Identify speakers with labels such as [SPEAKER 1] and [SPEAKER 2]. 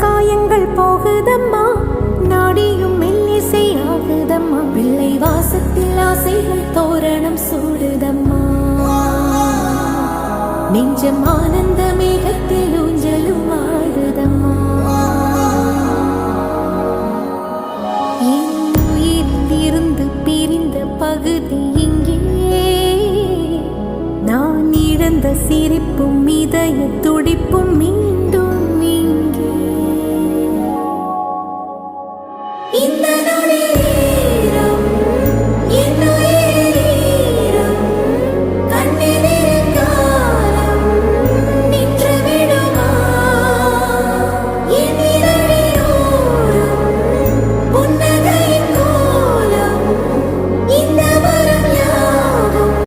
[SPEAKER 1] காயங்கள் போகுதம்மா, நாடியும் மெல்லிசை ஆகுதம்மா, பிள்ளை வாசத்தில் ஆசைகள் தோரணம் சூடுதம்மா, நெஞ்சம் ஆனந்த மேகத்தில் ஊஞ்சலும் ஆடுதம்மா. என் உயிரிலிருந்து பிரிந்த பகுதி இங்கே, நான் இழந்த சிரிப்பும் இதய துடிப்பும்